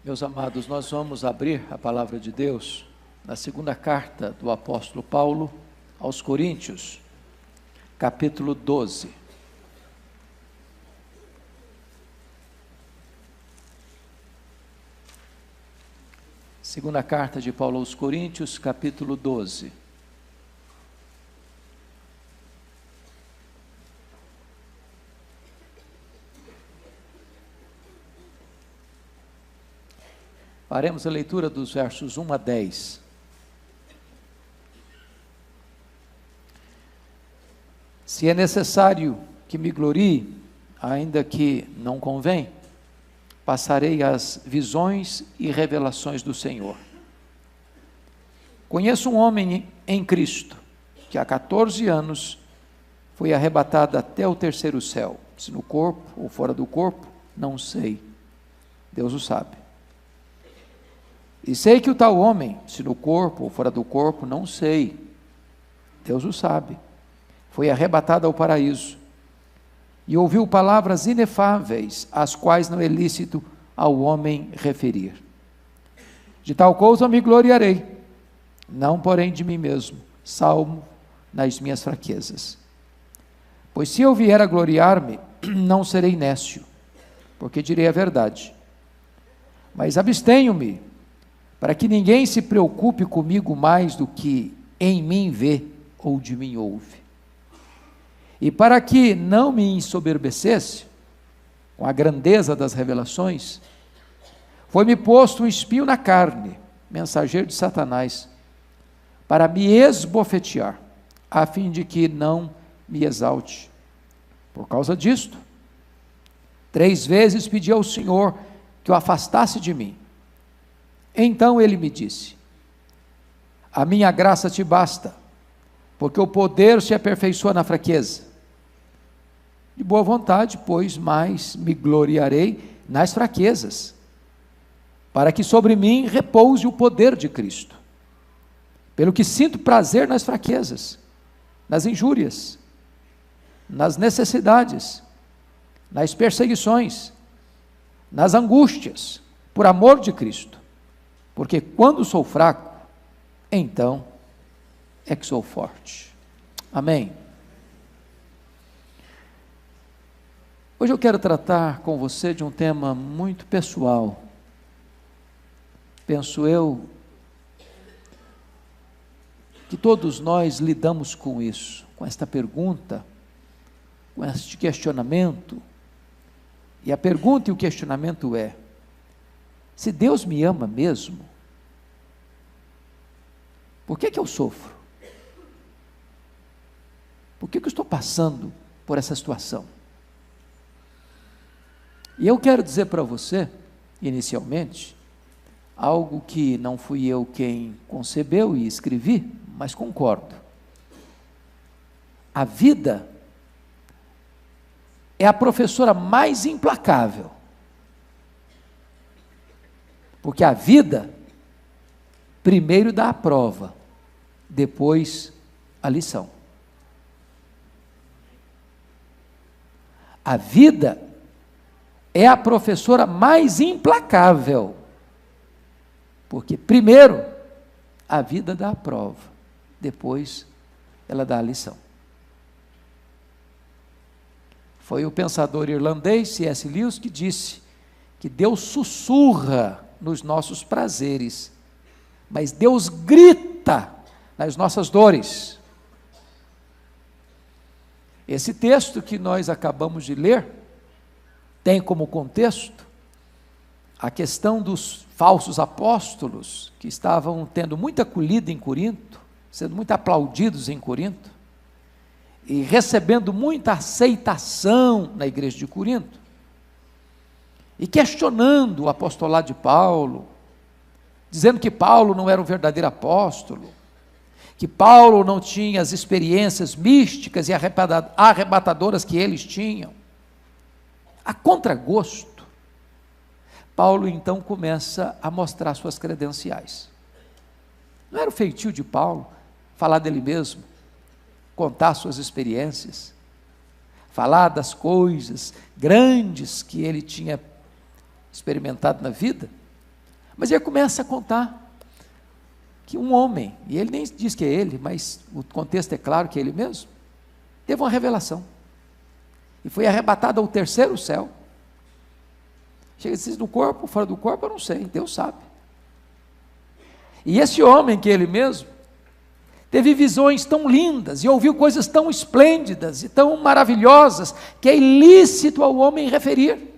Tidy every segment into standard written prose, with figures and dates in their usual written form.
Meus amados, nós vamos abrir a palavra de Deus na segunda carta do apóstolo Paulo aos Coríntios, capítulo 12. Segunda carta de Paulo aos Coríntios, capítulo 12. Faremos a leitura dos versos 1 a 10. Se é necessário que me glorie, ainda que não convém, passarei as visões e revelações do Senhor. Conheço um homem em Cristo, que há 14 anos foi arrebatado até o terceiro céu, se no corpo ou fora do corpo, não sei, Deus o sabe. E sei que o tal homem, se no corpo ou fora do corpo, não sei, Deus o sabe, foi arrebatado ao paraíso, e ouviu palavras inefáveis, as quais não é lícito ao homem referir. De tal coisa me gloriarei, não porém de mim mesmo, salvo nas minhas fraquezas. Pois se eu vier a gloriar-me, não serei nécio, porque direi a verdade. Mas abstenho-me, para que ninguém se preocupe comigo mais do que em mim vê ou de mim ouve. E para que não me ensoberbecesse com a grandeza das revelações, foi-me posto um espinho na carne, mensageiro de Satanás, para me esbofetear, a fim de que não me exalte. Por causa disto, 3 vezes pedi ao Senhor que o afastasse de mim. Então ele me disse: a minha graça te basta, porque o poder se aperfeiçoa na fraqueza. De boa vontade, pois, mais me gloriarei nas fraquezas, para que sobre mim repouse o poder de Cristo. Pelo que sinto prazer nas fraquezas, nas injúrias, nas necessidades, nas perseguições, nas angústias, por amor de Cristo. Porque quando sou fraco, então é que sou forte. Amém? Hoje eu quero tratar com você de um tema muito pessoal. Penso eu que todos nós lidamos com isso, com esta pergunta, com este questionamento. E a pergunta e o questionamento é: se Deus me ama mesmo, por que eu sofro? Por que eu estou passando por essa situação? E eu quero dizer para você, inicialmente, algo que não fui eu quem concebeu e escrevi, mas concordo. A vida é a professora mais implacável. Porque a vida, primeiro dá a prova, depois a lição. A vida é a professora mais implacável, porque primeiro a vida dá a prova, depois ela dá a lição. Foi o pensador irlandês C.S. Lewis que disse que Deus sussurra nos nossos prazeres, mas Deus grita nas nossas dores. Esse texto que nós acabamos de ler tem como contexto a questão dos falsos apóstolos que estavam tendo muita acolhida em Corinto, sendo muito aplaudidos em Corinto e recebendo muita aceitação na igreja de Corinto, e questionando o apostolado de Paulo, dizendo que Paulo não era um verdadeiro apóstolo, que Paulo não tinha as experiências místicas e arrebatadoras que eles tinham. A contragosto, Paulo então começa a mostrar suas credenciais. Não era o feitio de Paulo falar dele mesmo, contar suas experiências, falar das coisas grandes que ele tinha experimentado na vida? Mas ele começa a contar que um homem, e ele nem diz que é ele, mas o contexto é claro que é ele mesmo, teve uma revelação, e foi arrebatado ao terceiro céu. Chega a no corpo, fora do corpo, eu não sei, Deus sabe. E esse homem que ele mesmo, teve visões tão lindas, e ouviu coisas tão esplêndidas, e tão maravilhosas, que é ilícito ao homem referir.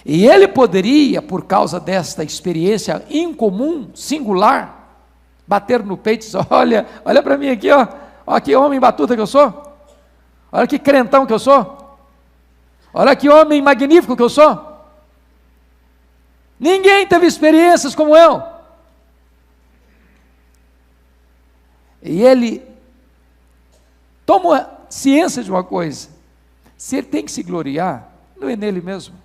E ele poderia, por causa desta experiência incomum, singular, bater no peito e dizer: olha para mim aqui, ó que homem batuta que eu sou, olha que crentão que eu sou, olha que homem magnífico que eu sou. Ninguém teve experiências como eu. E ele toma ciência de uma coisa: se ele tem que se gloriar, não é nele mesmo.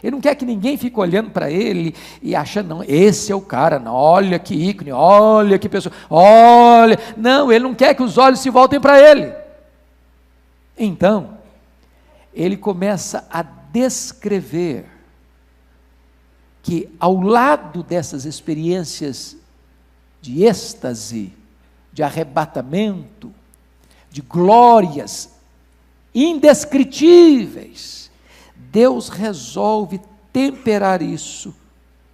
Ele não quer que ninguém fique olhando para ele e achando, não, esse é o cara, não, olha que ícone, olha que pessoa, olha. Não, ele não quer que os olhos se voltem para ele. Então, ele começa a descrever que ao lado dessas experiências de êxtase, de arrebatamento, de glórias indescritíveis, Deus resolve temperar isso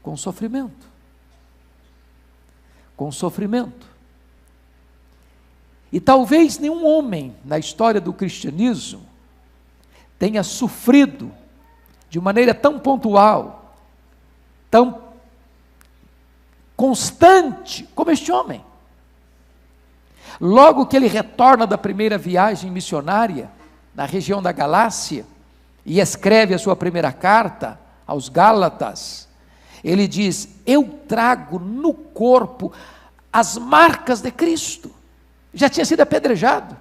com sofrimento. Com sofrimento. E talvez nenhum homem na história do cristianismo tenha sofrido de maneira tão pontual, tão constante como este homem. Logo que ele retorna da primeira viagem missionária, na região da Galácia, e escreve a sua primeira carta aos Gálatas, ele diz: eu trago no corpo as marcas de Cristo. Já tinha sido apedrejado.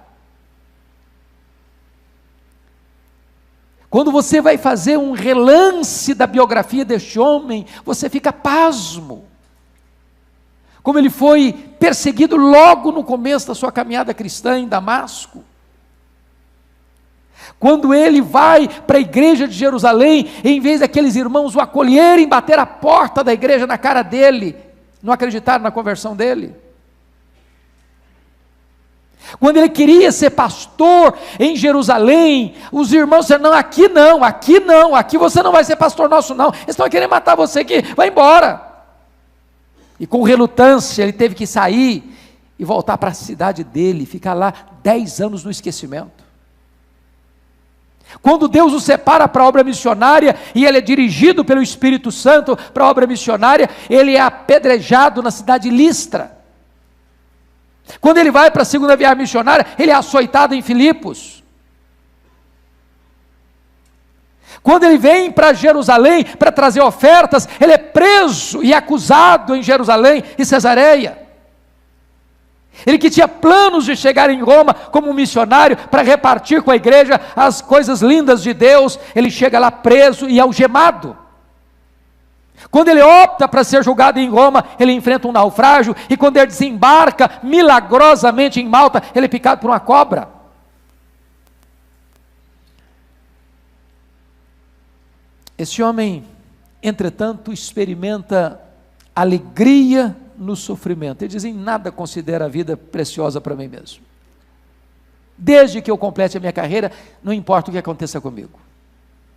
Quando você vai fazer um relance da biografia deste homem, você fica pasmo. Como ele foi perseguido logo no começo da sua caminhada cristã em Damasco. Quando ele vai para a igreja de Jerusalém, em vez daqueles irmãos o acolherem, bater a porta da igreja na cara dele, não acreditaram na conversão dele. Quando ele queria ser pastor em Jerusalém, os irmãos disseram: não, aqui você não vai ser pastor nosso não, eles estão querendo matar você aqui, vai embora. E com relutância ele teve que sair e voltar para a cidade dele, ficar lá 10 anos no esquecimento. Quando Deus o separa para a obra missionária, e ele é dirigido pelo Espírito Santo para a obra missionária, ele é apedrejado na cidade de Listra. Quando ele vai para a segunda viagem missionária, ele é açoitado em Filipos. Quando ele vem para Jerusalém para trazer ofertas, ele é preso e acusado em Jerusalém e Cesareia. Ele que tinha planos de chegar em Roma como um missionário para repartir com a igreja as coisas lindas de Deus, ele chega lá preso e algemado. Quando ele opta para ser julgado em Roma, ele enfrenta um naufrágio, e quando ele desembarca milagrosamente em Malta, ele é picado por uma cobra. Esse homem, entretanto, experimenta alegria no sofrimento. Ele diz: em nada considero a vida preciosa para mim mesmo. Desde que eu complete a minha carreira, não importa o que aconteça comigo.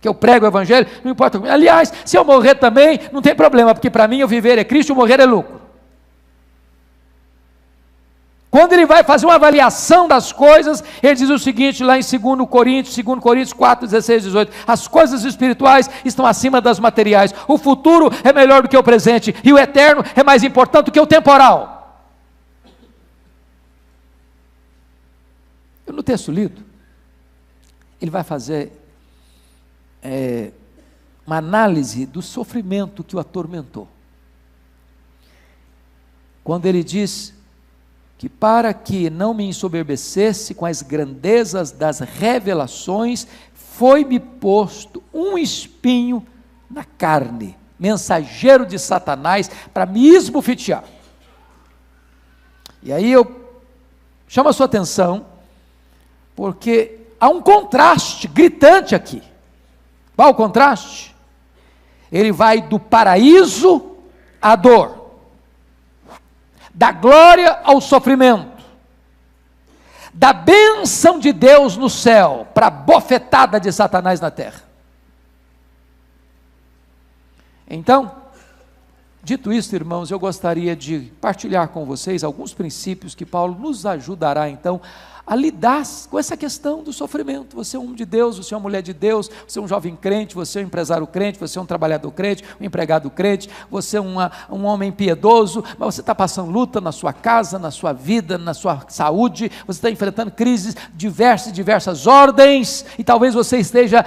Que eu prego o evangelho, não importa comigo. Aliás, se eu morrer também, não tem problema, porque para mim eu viver é Cristo, morrer é lucro. Quando ele vai fazer uma avaliação das coisas, ele diz o seguinte, lá em 2 Coríntios 4, 16, 18, as coisas espirituais estão acima das materiais, o futuro é melhor do que o presente, e o eterno é mais importante do que o temporal. No texto lido, ele vai fazer uma análise do sofrimento que o atormentou. Quando ele diz que para que não me ensoberbecesse com as grandezas das revelações, foi-me posto um espinho na carne, mensageiro de Satanás, para me esbofetear. E aí eu chamo a sua atenção, porque há um contraste gritante aqui. Qual o contraste? Ele vai do paraíso à dor, da glória ao sofrimento, da bênção de Deus no céu, para a bofetada de Satanás na terra. Então, dito isso, irmãos, eu gostaria de partilhar com vocês alguns princípios que Paulo nos ajudará, então, a lidar com essa questão do sofrimento. Você é um homem de Deus, você é uma mulher de Deus, você é um jovem crente, você é um empresário crente, você é um trabalhador crente, um empregado crente, você é um homem piedoso, mas você está passando luta na sua casa, na sua vida, na sua saúde, você está enfrentando crises diversas ordens, e talvez você esteja,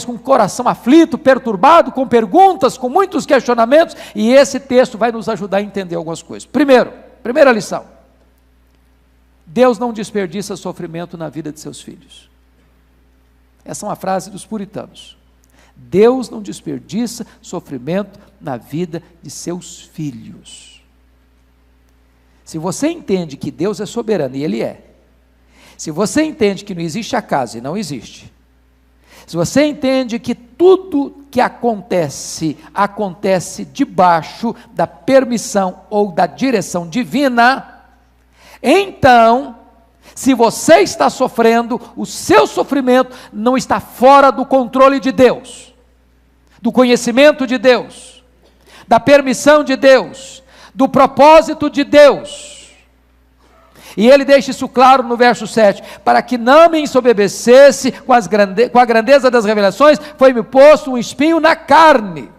com o coração aflito, perturbado, com perguntas, com muitos questionamentos, e esse texto vai nos ajudar a entender algumas coisas. Primeira lição: Deus não desperdiça sofrimento na vida de seus filhos. Essa é uma frase dos puritanos. Deus não desperdiça sofrimento na vida de seus filhos. Se você entende que Deus é soberano, e Ele é, se você entende que não existe acaso, e não existe, se você entende que tudo que acontece debaixo da permissão ou da direção divina, então, se você está sofrendo, o seu sofrimento não está fora do controle de Deus, do conhecimento de Deus, da permissão de Deus, do propósito de Deus. E ele deixa isso claro no verso 7, para que não me ensoberbecesse com a grandeza das revelações, foi-me posto um espinho na carne.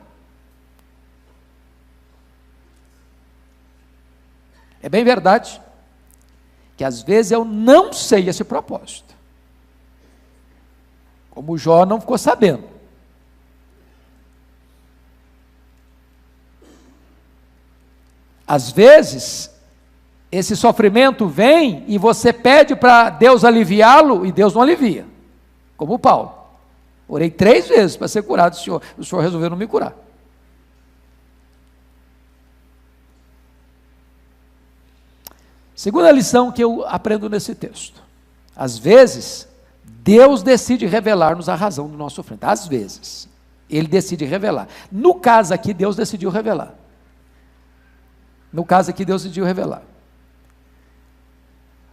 É bem verdade que às vezes eu não sei esse propósito, como Jó não ficou sabendo. Às vezes esse sofrimento vem e você pede para Deus aliviá-lo, e Deus não alivia, como Paulo. Orei 3 vezes para ser curado, o Senhor resolveu não me curar. Segunda lição que eu aprendo nesse texto: às vezes, Deus decide revelar-nos a razão do nosso sofrimento. Às vezes, Ele decide revelar. No caso aqui, Deus decidiu revelar.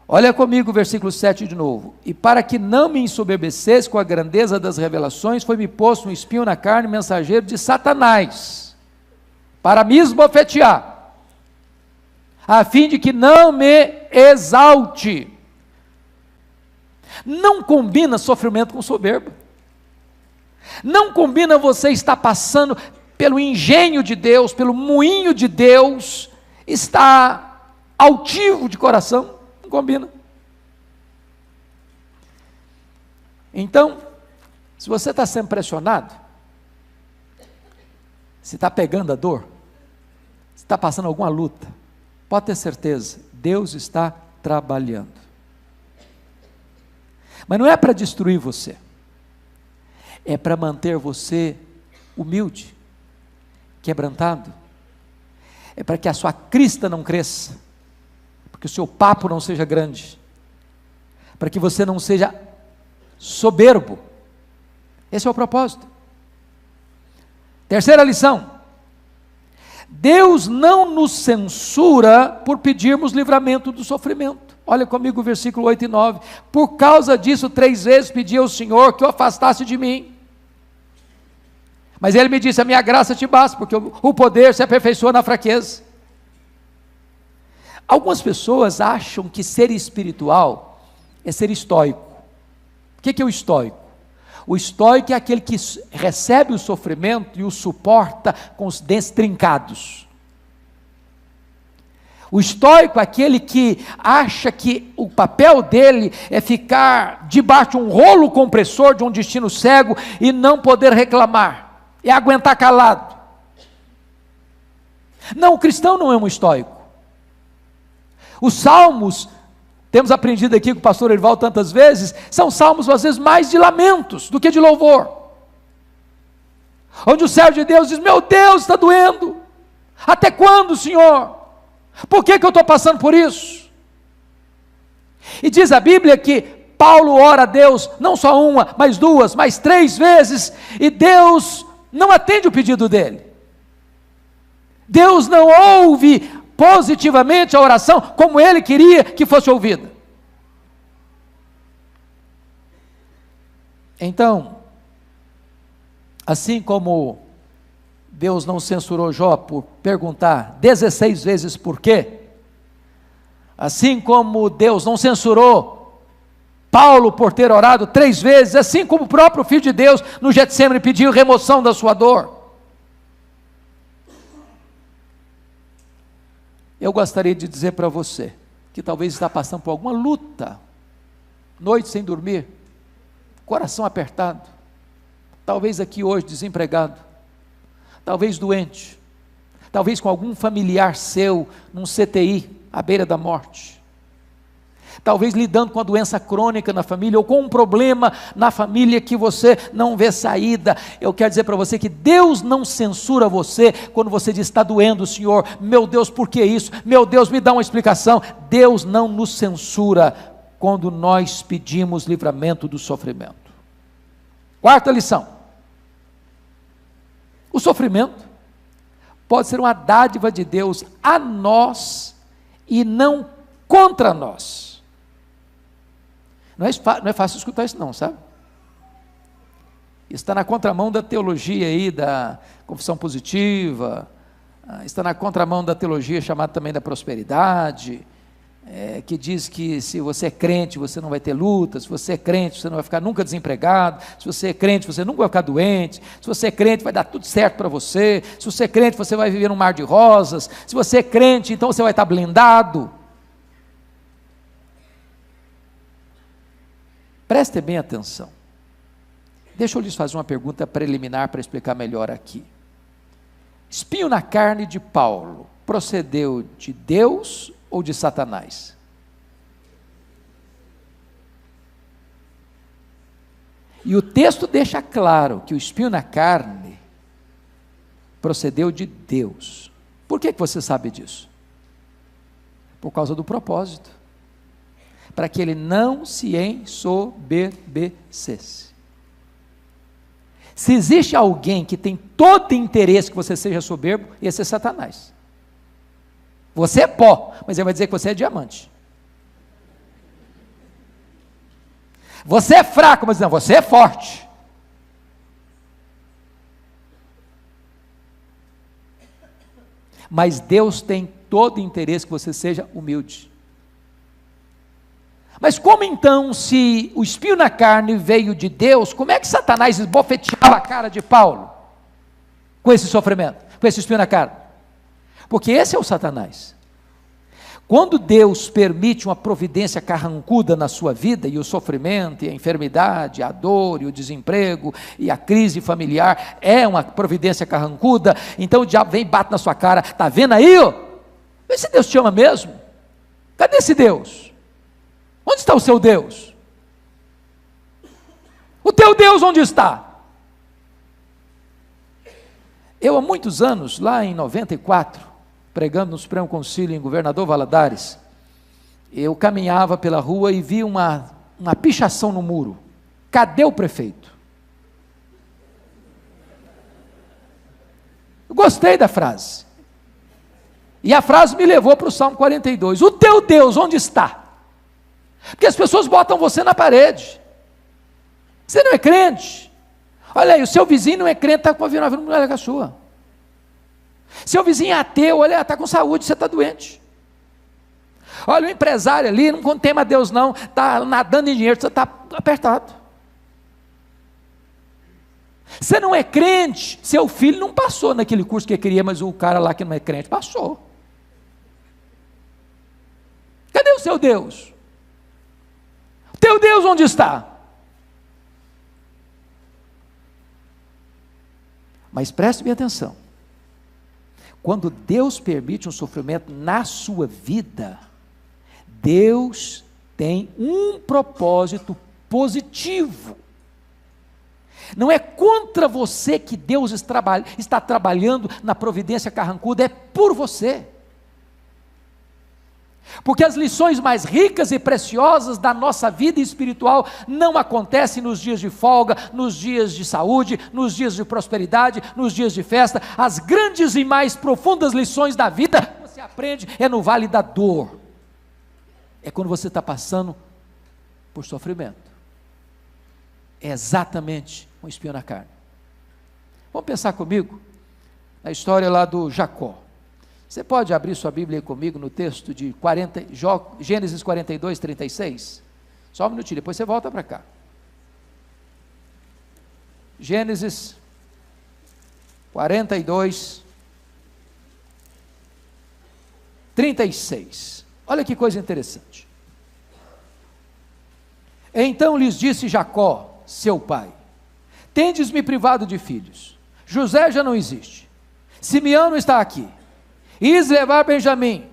Olha comigo o versículo 7 de novo. E para que não me ensoberbecesse com a grandeza das revelações, foi-me posto um espinho na carne, mensageiro de Satanás, para me esbofetear, a fim de que não me exalte. Não combina sofrimento com soberba. Não combina você estar passando pelo engenho de Deus, pelo moinho de Deus, estar altivo de coração. Não combina. Então, se você está sendo pressionado, se está pegando a dor, se está passando alguma luta, pode ter certeza, Deus está trabalhando. Mas não é para destruir você, é para manter você humilde, quebrantado, é para que a sua crista não cresça, para que o seu papo não seja grande, para que você não seja soberbo. Esse é o propósito. Terceira lição: Deus não nos censura por pedirmos livramento do sofrimento. Olha comigo o versículo 8 e 9. Por causa disso 3 vezes pedi ao Senhor que o afastasse de mim. Mas Ele me disse: a minha graça te basta, porque o poder se aperfeiçoa na fraqueza. Algumas pessoas acham que ser espiritual é ser estoico. O que é o estoico? O estoico é aquele que recebe o sofrimento e o suporta com os dentes trincados. O estoico é aquele que acha que o papel dele é ficar debaixo de um rolo compressor de um destino cego e não poder reclamar, é aguentar calado. Não, o cristão não é um estoico. Os salmos, temos aprendido aqui com o pastor Erival tantas vezes, são salmos às vezes mais de lamentos do que de louvor, onde o servo de Deus diz: meu Deus, está doendo, até quando, Senhor? Por que eu estou passando por isso? E diz a Bíblia que Paulo ora a Deus, não só uma, mas 2, mas 3 vezes, e Deus não atende o pedido dele. Deus não ouve positivamente a oração como ele queria que fosse ouvida. Então, assim como Deus não censurou Jó por perguntar 16 vezes por quê, assim como Deus não censurou Paulo por ter orado 3 vezes, assim como o próprio Filho de Deus no Getsemane pediu remoção da sua dor. Eu gostaria de dizer para você, que talvez está passando por alguma luta, noite sem dormir, coração apertado, talvez aqui hoje desempregado, talvez doente, talvez com algum familiar seu num CTI, à beira da morte, talvez lidando com a doença crônica na família, ou com um problema na família que você não vê saída. Eu quero dizer para você que Deus não censura você, quando você diz, está doendo, Senhor, meu Deus, por que isso? Meu Deus, me dá uma explicação. Deus não nos censura, quando nós pedimos livramento do sofrimento. Quarta lição: o sofrimento pode ser uma dádiva de Deus a nós, e não contra nós. Não é fácil escutar isso não, sabe? Está na contramão da teologia aí, da confissão positiva, está na contramão da teologia chamada também da prosperidade, que diz que se você é crente, você não vai ter luta, se você é crente, você não vai ficar nunca desempregado, se você é crente, você nunca vai ficar doente, se você é crente, vai dar tudo certo para você, se você é crente, você vai viver num mar de rosas, se você é crente, então você vai estar blindado. Prestem bem atenção. Deixa eu lhes fazer uma pergunta preliminar para explicar melhor aqui. Espinho na carne de Paulo procedeu de Deus ou de Satanás? E o texto deixa claro que o espinho na carne procedeu de Deus. Por que você sabe disso? Por causa do propósito. Para que ele não se ensoberbecesse. Se existe alguém que tem todo interesse que você seja soberbo, esse é Satanás. Você é pó, mas ele vai dizer que você é diamante. Você é fraco, mas não, você é forte. Mas Deus tem todo interesse que você seja humilde. Mas como então, se o espinho na carne veio de Deus, como é que Satanás esbofeteava a cara de Paulo com esse sofrimento, com esse espinho na carne? Porque esse é o Satanás. Quando Deus permite uma providência carrancuda na sua vida, e o sofrimento, e a enfermidade, a dor, e o desemprego, e a crise familiar, é uma providência carrancuda, então o diabo vem e bate na sua cara, está vendo aí? Vê se Deus te ama mesmo. Cadê esse Deus? Onde está o seu Deus? O teu Deus onde está? Eu há muitos anos, lá em 94, pregando no Supremo Concílio em Governador Valadares, eu caminhava pela rua e vi uma pichação no muro. Cadê o prefeito? Eu gostei da frase. E a frase me levou para o Salmo 42. O teu Deus onde está? Porque as pessoas botam você na parede. Você não é crente. Olha aí, o seu vizinho não é crente, está com a vida melhor que a sua. Seu vizinho é ateu, olha, está com saúde, você está doente. Olha, o empresário ali, não tema a Deus não, está nadando em dinheiro, você está apertado. Você não é crente, seu filho não passou naquele curso que ele queria, mas o cara lá que não é crente passou. Cadê o seu Deus? Teu Deus onde está? Mas preste bem atenção. Quando Deus permite um sofrimento na sua vida, Deus tem um propósito positivo. Não é contra você que Deus está trabalhando na providência carrancuda, é por você. Porque as lições mais ricas e preciosas da nossa vida espiritual não acontecem nos dias de folga, nos dias de saúde, nos dias de prosperidade, nos dias de festa. As grandes e mais profundas lições da vida que você aprende é no vale da dor. É quando você está passando por sofrimento. É exatamente um espinho na carne. Vamos pensar comigo na história lá do Jacó. Você pode abrir sua Bíblia aí comigo no texto de Gênesis 42, 36? Só um minutinho, depois você volta para cá. Gênesis 42, 36. Olha que coisa interessante. Então lhes disse Jacó, seu pai: tendes-me privado de filhos. José já não existe. Simeão não está aqui. Is levar Benjamim.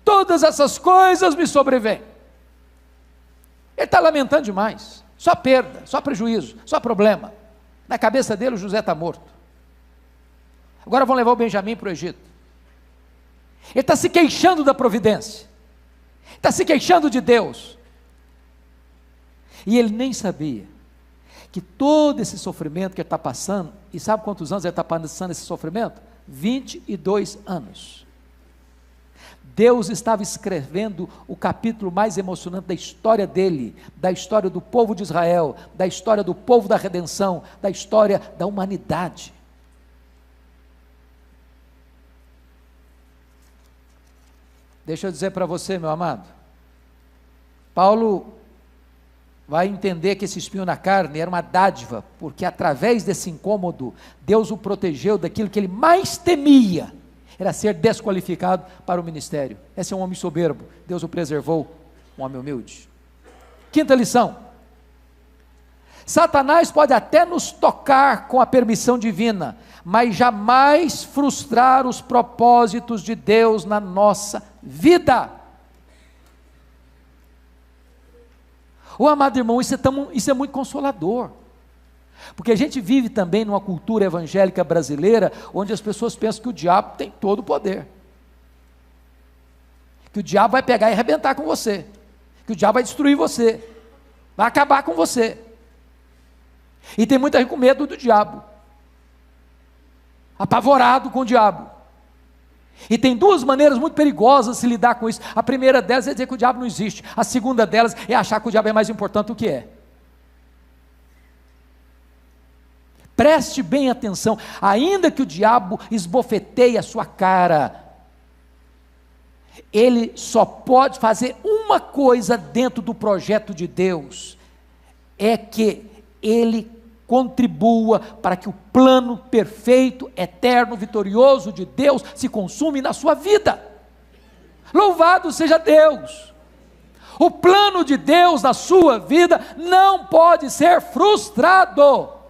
Todas essas coisas me sobrevêm. Ele está lamentando demais. Só perda, só prejuízo, só problema. Na cabeça dele o José está morto. Agora vão levar o Benjamim para o Egito. Ele está se queixando da providência. Está se queixando de Deus. E ele nem sabia que todo esse sofrimento que ele está passando, e sabe quantos anos ele está passando esse sofrimento? 22 anos. Deus estava escrevendo o capítulo mais emocionante da história dele, da história do povo de Israel, da história do povo da redenção, da história da humanidade. Deixa eu dizer para você, meu amado, Paulo vai entender que esse espinho na carne era uma dádiva, porque através desse incômodo, Deus o protegeu daquilo que ele mais temia, era ser desqualificado para o ministério. Esse é um homem soberbo, Deus o preservou, um homem humilde. Quinta lição: Satanás pode até nos tocar com a permissão divina, mas jamais frustrar os propósitos de Deus na nossa vida. Amado irmão, isso é muito consolador, porque a gente vive também numa cultura evangélica brasileira, onde as pessoas pensam que o diabo tem todo o poder, que o diabo vai pegar e arrebentar com você, que o diabo vai destruir você, vai acabar com você, e tem muita gente com medo do diabo, apavorado com o diabo. E tem duas maneiras muito perigosas de se lidar com isso. A primeira delas é dizer que o diabo não existe. A segunda delas é achar que o diabo é mais importante do que é. Preste bem atenção. Ainda que o diabo esbofeteie a sua cara, ele só pode fazer uma coisa dentro do projeto de Deus, é que ele contribua para que o plano perfeito, eterno, vitorioso de Deus se consume na sua vida. Louvado seja Deus! O plano de Deus na sua vida não pode ser frustrado.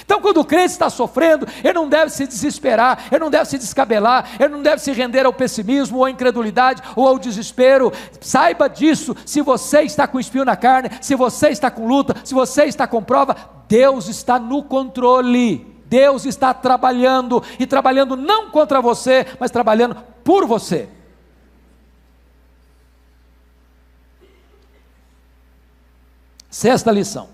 Então, quando o crente está sofrendo, ele não deve se desesperar, ele não deve se descabelar, ele não deve se render ao pessimismo, ou à incredulidade, ou ao desespero. Saiba disso. Se você está com espinho na carne, se você está com luta, se você está com prova, Deus está no controle, Deus está trabalhando, e trabalhando não contra você, mas trabalhando por você. Sexta lição: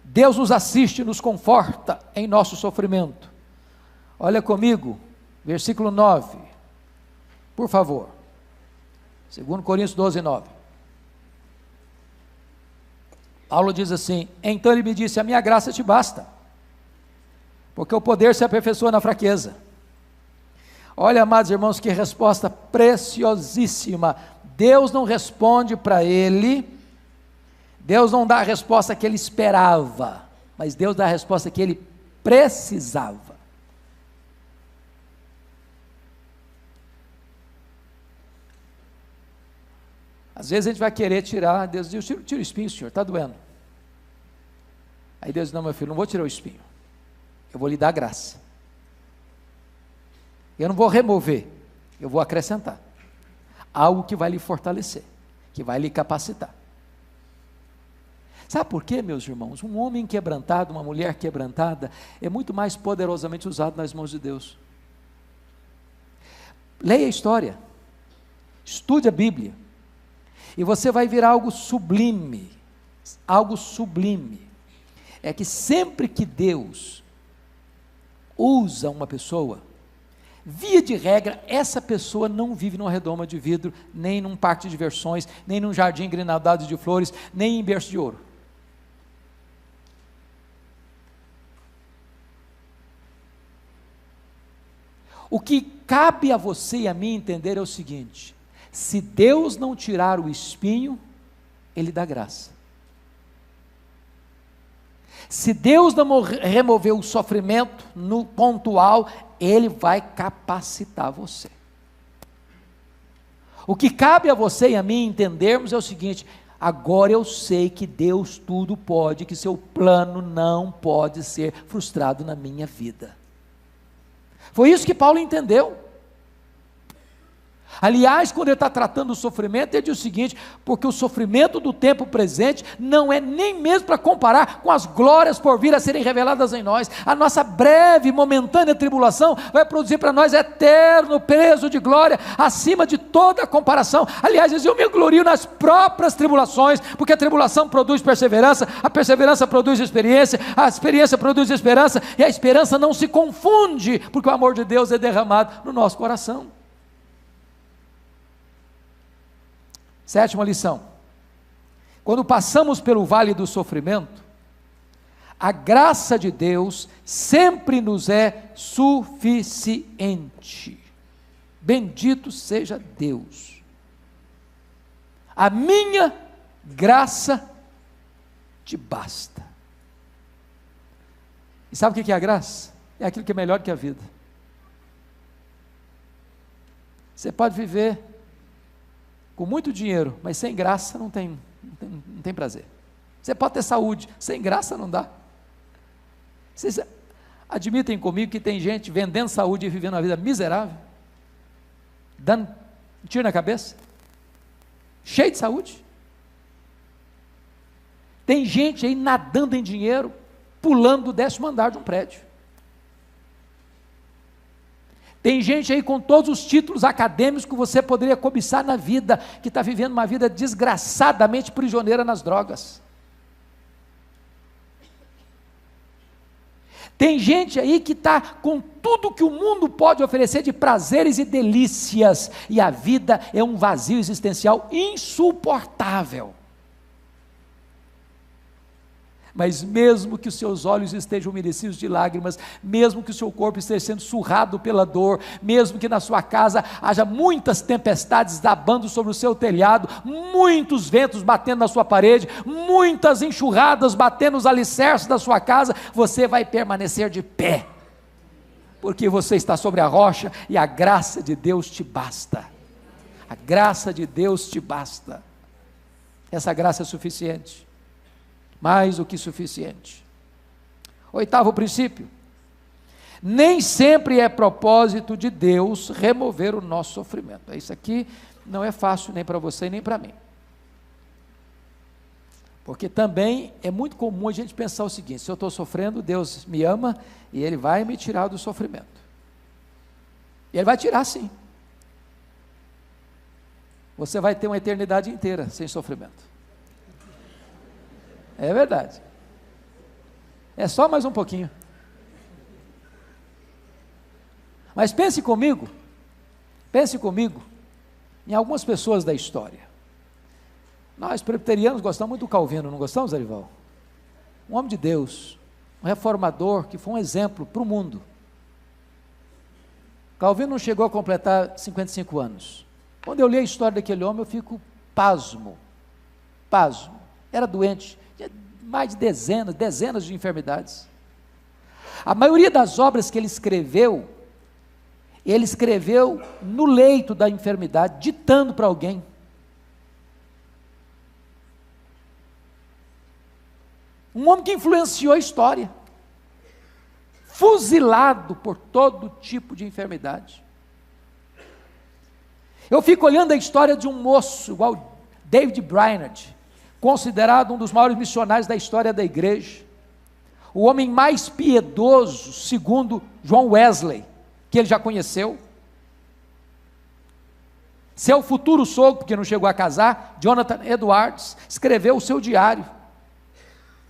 Deus nos assiste e nos conforta em nosso sofrimento. Olha comigo, versículo 9, por favor, 2 Coríntios 12, 9. Paulo diz assim: então ele me disse, a minha graça te basta, porque o poder se aperfeiçoa na fraqueza. Olha, amados irmãos, que resposta preciosíssima. Deus não responde para ele, Deus não dá a resposta que ele esperava, mas Deus dá a resposta que ele precisava. Às vezes a gente vai querer tirar, Deus diz, tira o espinho, Senhor, está doendo. Aí Deus diz, não, meu filho, não vou tirar o espinho, eu vou lhe dar graça. Eu não vou remover, eu vou acrescentar algo que vai lhe fortalecer, que vai lhe capacitar. Sabe por quê, meus irmãos? Um homem quebrantado, uma mulher quebrantada, é muito mais poderosamente usado nas mãos de Deus. Leia a história, estude a Bíblia, e você vai ver algo sublime. Algo sublime é que sempre que Deus usa uma pessoa, via de regra, essa pessoa não vive numa redoma de vidro, nem num parque de diversões, nem num jardim grinaldado de flores, nem em berço de ouro. O que cabe a você e a mim entender é o seguinte: se Deus não tirar o espinho, Ele dá graça. Se Deus não remover o sofrimento no pontual, Ele vai capacitar você. O que cabe a você e a mim entendermos é o seguinte: agora eu sei que Deus tudo pode, que seu plano não pode ser frustrado na minha vida. Foi isso que Paulo entendeu. Aliás, quando ele está tratando do sofrimento, ele diz o seguinte: porque o sofrimento do tempo presente não é nem mesmo para comparar com as glórias por vir a serem reveladas em nós. A nossa breve, momentânea tribulação vai produzir para nós eterno peso de glória, acima de toda comparação. Aliás, eu me glorio nas próprias tribulações, porque a tribulação produz perseverança, a perseverança produz experiência, a experiência produz esperança, e a esperança não se confunde, porque o amor de Deus é derramado no nosso coração. Sétima lição: quando passamos pelo vale do sofrimento, a graça de Deus sempre nos é suficiente. Bendito seja Deus. A minha graça te basta. E sabe o que é a graça? É aquilo que é melhor que a vida. Você pode viver com muito dinheiro, mas sem graça não tem prazer. Você pode ter saúde, sem graça não dá. Vocês admitem comigo que tem gente vendendo saúde e vivendo uma vida miserável, dando tiro na cabeça, cheio de saúde? Tem gente aí nadando em dinheiro, pulando do 10º andar de um prédio. Tem gente aí com todos os títulos acadêmicos que você poderia cobiçar na vida, que está vivendo uma vida desgraçadamente prisioneira nas drogas. Tem gente aí que está com tudo que o mundo pode oferecer de prazeres e delícias, e a vida é um vazio existencial insuportável. Mas mesmo que os seus olhos estejam umedecidos de lágrimas, mesmo que o seu corpo esteja sendo surrado pela dor, mesmo que na sua casa haja muitas tempestades abando sobre o seu telhado, muitos ventos batendo na sua parede, muitas enxurradas batendo nos alicerces da sua casa, você vai permanecer de pé, porque você está sobre a rocha e a graça de Deus te basta. A graça de Deus te basta. Essa graça é suficiente. Mais do que suficiente. 8º princípio: nem sempre é propósito de Deus remover o nosso sofrimento. Isso aqui não é fácil nem para você nem para mim, porque também é muito comum a gente pensar o seguinte: se eu estou sofrendo, Deus me ama e Ele vai me tirar do sofrimento. E Ele vai tirar, sim. Você vai ter uma eternidade inteira sem sofrimento. É verdade. É só mais um pouquinho. Mas pense comigo em algumas pessoas da história. Nós presbiterianos gostamos muito do Calvino, não gostamos, Arival? Um homem de Deus, um reformador que foi um exemplo para o mundo. Calvino não chegou a completar 55 anos. Quando eu li a história daquele homem, eu fico pasmo. Era doente, tinha mais de dezenas de enfermidades. A maioria das obras que ele escreveu no leito da enfermidade, ditando para alguém. Um homem que influenciou a história, fuzilado por todo tipo de enfermidade. Eu fico olhando a história de um moço, igual David Brainerd, considerado um dos maiores missionários da história da igreja, o homem mais piedoso, segundo John Wesley, que ele já conheceu. Seu futuro sogro, porque não chegou a casar, Jonathan Edwards, escreveu o seu diário.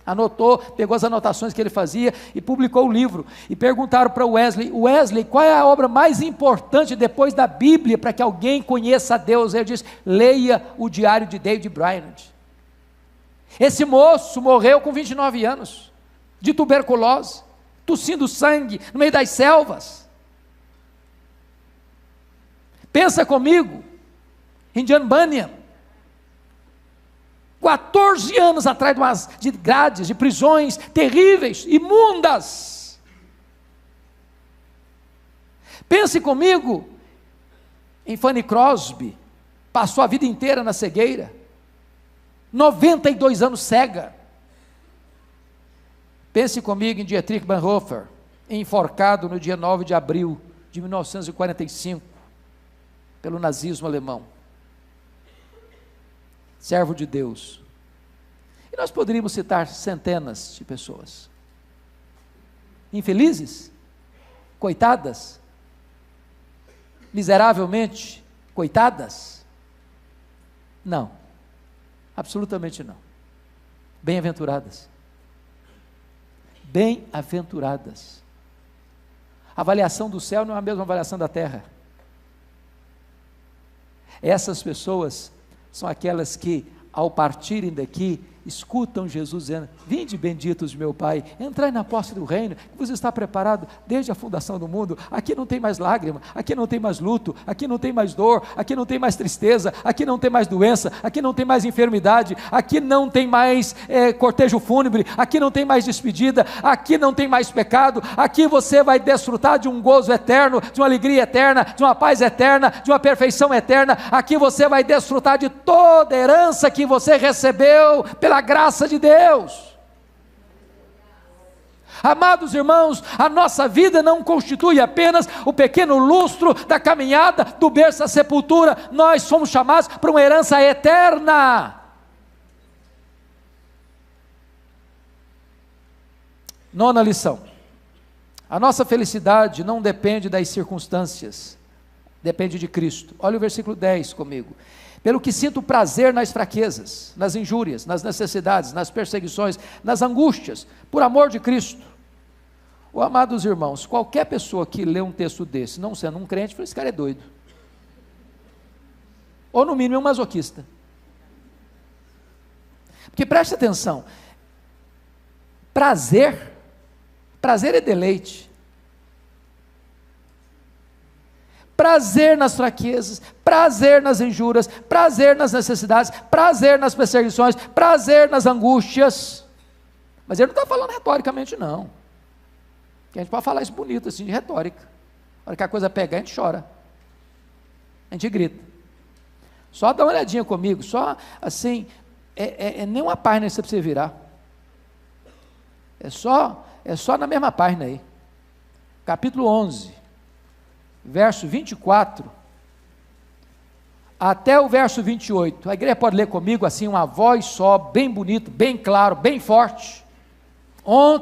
Anotou, pegou as anotações que ele fazia e publicou o livro. E perguntaram para Wesley, qual é a obra mais importante depois da Bíblia para que alguém conheça a Deus? Ele disse: leia o diário de David Brainerd. Esse moço morreu com 29 anos, de tuberculose, tossindo sangue no meio das selvas. Pensa comigo em John Bunyan, 14 anos atrás de grades, de prisões terríveis, imundas. Pense comigo em Fanny Crosby, passou a vida inteira na cegueira, 92 anos cega. Pense comigo em Dietrich Bonhoeffer, enforcado no dia 9 de abril de 1945, pelo nazismo alemão. Servo de Deus. E nós poderíamos citar centenas de pessoas. Infelizes? Coitadas? Miseravelmente coitadas? Não. Absolutamente não. Bem-aventuradas. Bem-aventuradas. A avaliação do céu não é a mesma avaliação da terra. Essas pessoas são aquelas que, ao partirem daqui, escutam Jesus dizendo: vinde benditos de meu Pai, entrai na posse do reino, que vos está preparado desde a fundação do mundo. Aqui não tem mais lágrima, aqui não tem mais luto, aqui não tem mais dor, aqui não tem mais tristeza, aqui não tem mais doença, aqui não tem mais enfermidade, aqui não tem mais cortejo fúnebre, aqui não tem mais despedida, aqui não tem mais pecado, aqui você vai desfrutar de um gozo eterno, de uma alegria eterna, de uma paz eterna, de uma perfeição eterna. Aqui você vai desfrutar de toda a herança que você recebeu pela graça de Deus. Amados irmãos, a nossa vida não constitui apenas o pequeno lustro da caminhada do berço à sepultura. Nós somos chamados para uma herança eterna. Nona lição: a nossa felicidade não depende das circunstâncias, depende de Cristo. Olha o versículo 10 comigo. Pelo que sinto prazer nas fraquezas, nas injúrias, nas necessidades, nas perseguições, nas angústias, por amor de Cristo. Amados irmãos, qualquer pessoa que lê um texto desse, não sendo um crente, fala: esse cara é doido. Ou no mínimo é um masoquista. Porque preste atenção, prazer é deleite. Prazer nas fraquezas, prazer nas injúrias, prazer nas necessidades, prazer nas perseguições, prazer nas angústias. Mas ele não está falando retoricamente, não. Porque a gente pode falar isso bonito, assim, de retórica. Na hora que a coisa pegar, a gente chora, a gente grita. Só dá uma olhadinha comigo, só assim, nem uma página você precisa virar. É só na mesma página aí. Capítulo 11. Verso 24, até o verso 28, a igreja pode ler comigo assim, uma voz só, bem bonito, bem claro, bem forte,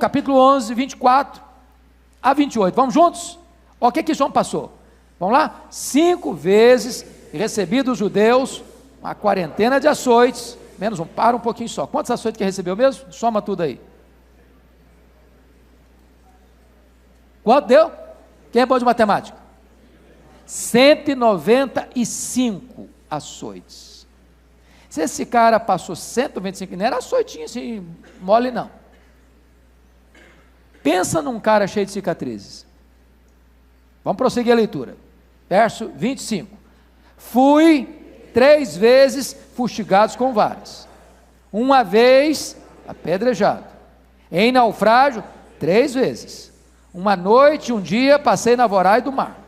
capítulo 11, 24 a 28, vamos juntos? O que João passou? Vamos lá? 5 vezes recebi dos judeus uma quarentena de açoites, menos um, para um pouquinho só, quantos açoites que recebeu mesmo? Soma tudo aí. Quanto deu? Quem é bom de matemática? 195 açoites. Se esse cara passou 125, não era açoitinho assim, mole não. Pensa num cara cheio de cicatrizes. Vamos prosseguir a leitura. Verso 25. Fui 3 vezes fustigados com varas, uma vez apedrejado, em naufrágio 3 vezes, uma noite e um dia passei na voragem do mar,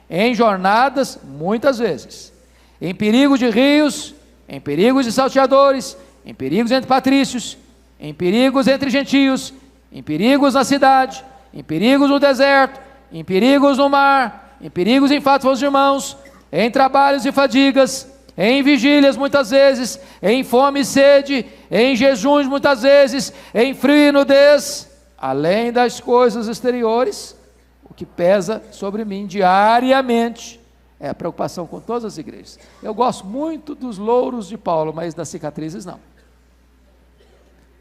em jornadas muitas vezes, em perigo de rios, em perigos de salteadores, em perigos entre patrícios, em perigos entre gentios, em perigos na cidade, em perigos no deserto, em perigos no mar, em perigos em fatos de irmãos, em trabalhos e fadigas, em vigílias muitas vezes, em fome e sede, em jejuns muitas vezes, em frio e nudez, além das coisas exteriores, o que pesa sobre mim diariamente É a preocupação com todas as igrejas. Eu gosto muito dos louros de Paulo, mas das cicatrizes não.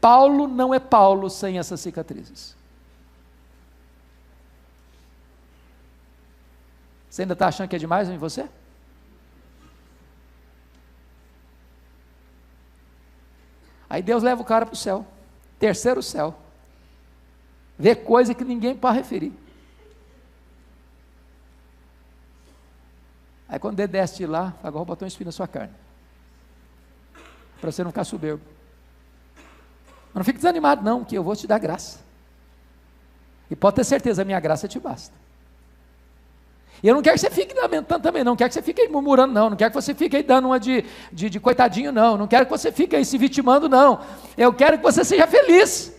Paulo não é Paulo sem essas cicatrizes. Você ainda está achando que é demais em você? Aí Deus leva o cara para o céu, terceiro céu, vê coisa que ninguém pode referir. Aí quando ele desce de lá, agora botou um espinho na sua carne, para você não ficar soberbo. Mas não fique desanimado não, que eu vou te dar graça, e pode ter certeza, a minha graça te basta. E eu não quero que você fique lamentando também, não quero que você fique aí murmurando, não quero que você fique aí dando uma de coitadinho, não quero que você fique aí se vitimando, não. Eu quero que você seja feliz.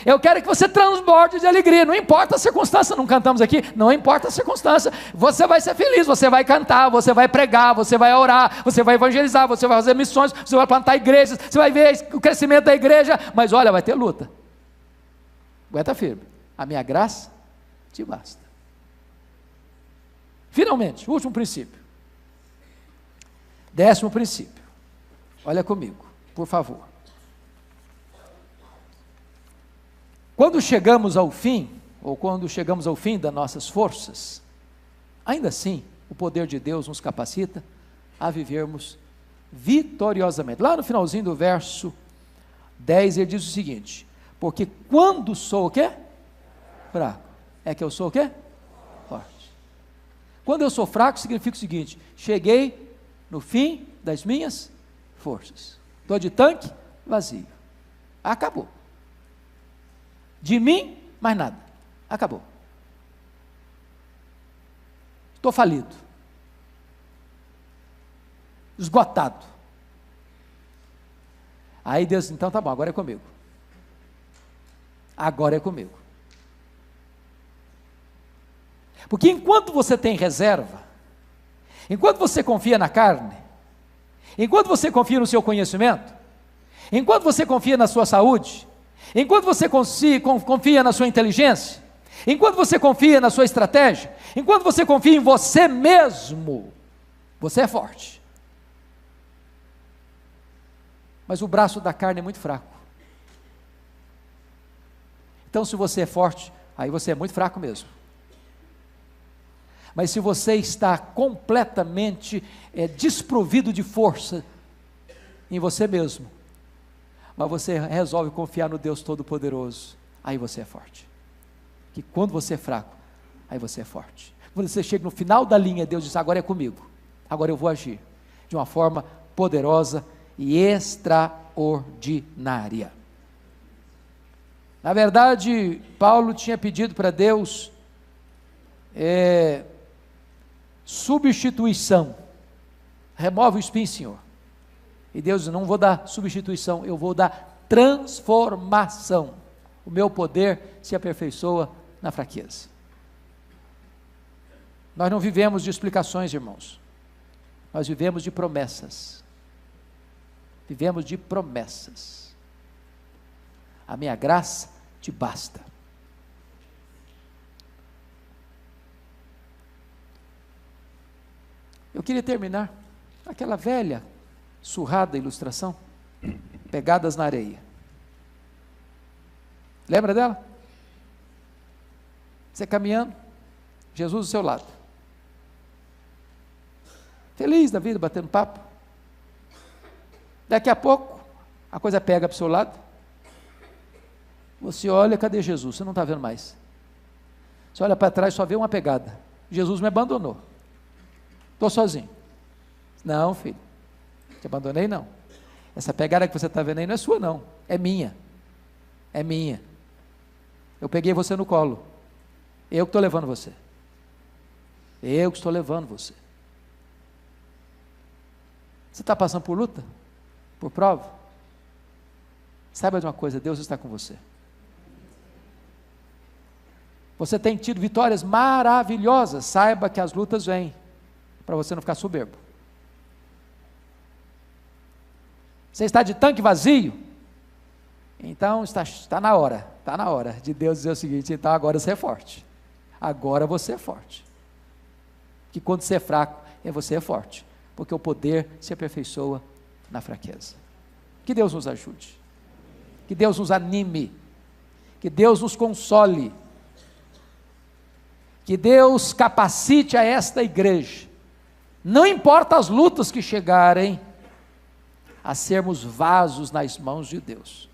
Eu quero que você transborde de alegria, não importa a circunstância, não cantamos aqui, não importa a circunstância, você vai ser feliz, você vai cantar, você vai pregar, você vai orar, você vai evangelizar, você vai fazer missões, você vai plantar igrejas, você vai ver o crescimento da igreja, mas olha, vai ter luta. Aguenta firme, a minha graça te basta. Finalmente, último princípio. 10º princípio. Olha comigo, por favor. Quando chegamos ao fim, ou quando chegamos ao fim das nossas forças, ainda assim, o poder de Deus nos capacita a vivermos vitoriosamente. Lá no finalzinho do verso 10, ele diz o seguinte: porque quando sou o quê? Fraco. É que eu sou o quê? Forte. Quando eu sou fraco, significa o seguinte: cheguei no fim das minhas forças. Estou de tanque vazio. Acabou. De mim, mais nada. Acabou. Estou falido. Esgotado. Aí Deus, então tá bom, agora é comigo. Agora é comigo. Porque enquanto você tem reserva, enquanto você confia na carne, enquanto você confia no seu conhecimento, enquanto você confia na sua saúde, enquanto você confia na sua inteligência, enquanto você confia na sua estratégia, enquanto você confia em você mesmo, você é forte. Mas o braço da carne é muito fraco. Então, se você é forte, aí você é muito fraco mesmo. Mas se você está completamente desprovido de força em você mesmo, mas você resolve confiar no Deus Todo-Poderoso, aí você é forte. Que quando você é fraco, aí você é forte. Quando você chega no final da linha, Deus diz: agora é comigo, agora eu vou agir de uma forma poderosa e extraordinária. Na verdade, Paulo tinha pedido para Deus substituição. Remove o espinho, Senhor. E Deus diz: não vou dar substituição, eu vou dar transformação. O meu poder se aperfeiçoa na fraqueza. Nós não vivemos de explicações, irmãos. Nós vivemos de promessas. Vivemos de promessas. A minha graça te basta. Eu queria terminar aquela velha, surrada ilustração, pegadas na areia. Lembra dela? Você caminhando, Jesus do seu lado, feliz da vida, batendo papo. Daqui a pouco, a coisa pega para o seu lado, você olha, cadê Jesus? Você não está vendo mais. Você olha para trás, só vê uma pegada. Jesus me abandonou. Estou sozinho. Não, filho, te abandonei não. Essa pegada que você está vendo aí não é sua não, é minha. É minha. Eu peguei você no colo. Eu que estou levando você. Eu que estou levando você. Você está passando por luta? Por prova? Saiba de uma coisa, Deus está com você. Você tem tido vitórias maravilhosas, saiba que as lutas vêm, para você não ficar soberbo. Você está de tanque vazio? Então está na hora de Deus dizer o seguinte: então agora você é forte, agora você é forte. Que quando você é fraco, você é forte, porque o poder se aperfeiçoa na fraqueza. Que Deus nos ajude, que Deus nos anime, que Deus nos console, que Deus capacite a esta igreja, não importa as lutas que chegarem, a sermos vasos nas mãos de Deus,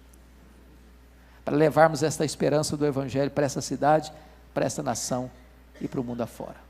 para levarmos esta esperança do Evangelho para essa cidade, para essa nação e para o mundo afora.